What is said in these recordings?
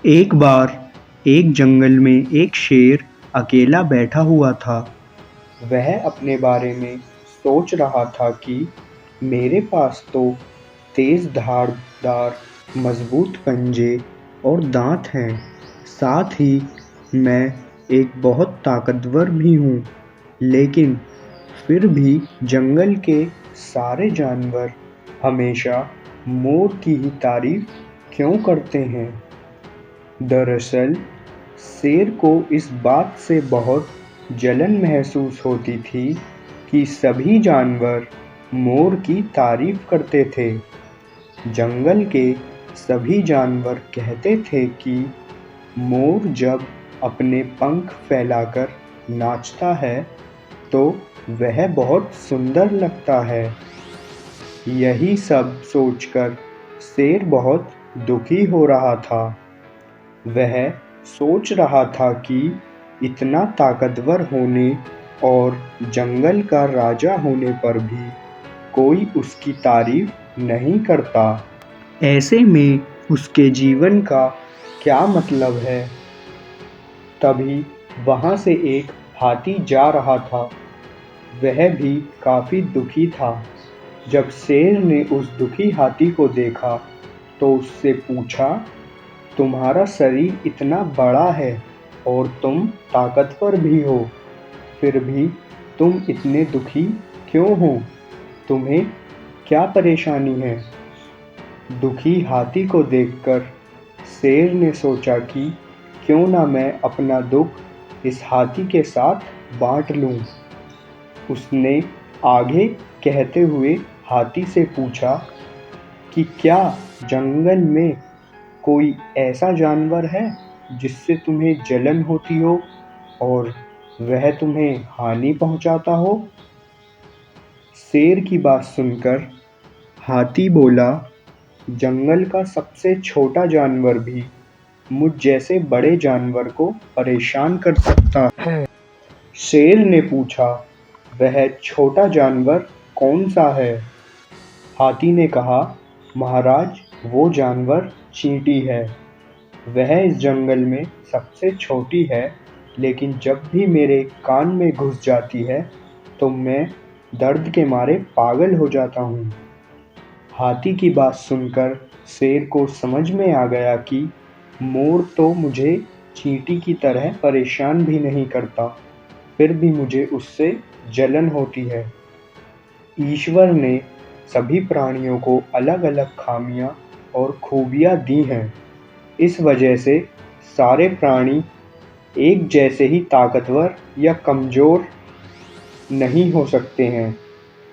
एक बार एक जंगल में एक शेर अकेला बैठा हुआ था। वह अपने बारे में सोच रहा था कि मेरे पास तो तेज धारदार मजबूत पंजे और दांत हैं, साथ ही मैं एक बहुत ताकतवर भी हूँ। लेकिन फिर भी जंगल के सारे जानवर हमेशा मोर की ही तारीफ क्यों करते हैं? दरअसल शेर को इस बात से बहुत जलन महसूस होती थी कि सभी जानवर मोर की तारीफ करते थे। जंगल के सभी जानवर कहते थे कि मोर जब अपने पंख फैलाकर नाचता है तो वह बहुत सुंदर लगता है। यही सब सोचकर शेर बहुत दुखी हो रहा था। वह सोच रहा था कि इतना ताकतवर होने और जंगल का राजा होने पर भी कोई उसकी तारीफ नहीं करता। ऐसे में उसके जीवन का क्या मतलब है? तभी वहाँ से एक हाथी जा रहा था। वह भी काफ़ी दुखी था। जब शेर ने उस दुखी हाथी को देखा तो उससे पूछा, तुम्हारा शरीर इतना बड़ा है और तुम ताकतवर भी हो, फिर भी तुम इतने दुखी क्यों हो? तुम्हें क्या परेशानी है? दुखी हाथी को देखकर शेर ने सोचा कि क्यों ना मैं अपना दुख इस हाथी के साथ बांट लूं। उसने आगे कहते हुए हाथी से पूछा कि क्या जंगल में कोई ऐसा जानवर है जिससे तुम्हें जलन होती हो और वह तुम्हें हानि पहुंचाता हो? शेर की बात सुनकर हाथी बोला, जंगल का सबसे छोटा जानवर भी मुझ जैसे बड़े जानवर को परेशान कर सकता है। शेर ने पूछा, वह छोटा जानवर कौन सा है? हाथी ने कहा, महाराज, वो जानवर चींटी है। वह इस जंगल में सबसे छोटी है, लेकिन जब भी मेरे कान में घुस जाती है तो मैं दर्द के मारे पागल हो जाता हूँ। हाथी की बात सुनकर शेर को समझ में आ गया कि मोर तो मुझे चींटी की तरह परेशान भी नहीं करता, फिर भी मुझे उससे जलन होती है। ईश्वर ने सभी प्राणियों को अलग-अलग खामियां और खूबियां दी हैं। इस वजह से सारे प्राणी एक जैसे ही ताकतवर या कमज़ोर नहीं हो सकते हैं।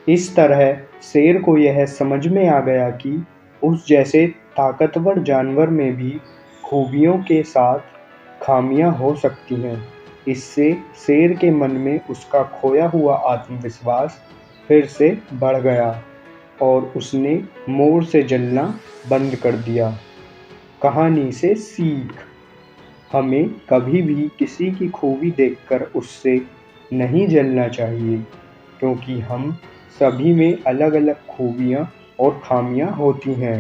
इस तरह शेर को यह समझ में आ गया कि उस जैसे ताकतवर जानवर में भी खूबियों के साथ खामियां हो सकती हैं। इससे शेर के मन में उसका खोया हुआ आत्मविश्वास फिर से बढ़ गया और उसने मोर से जलना बंद कर दिया। कहानी से सीख, हमें कभी भी किसी की खूबी देखकर उससे नहीं जलना चाहिए, क्योंकि हम सभी में अलग-अलग खूबियाँ और खामियाँ होती हैं।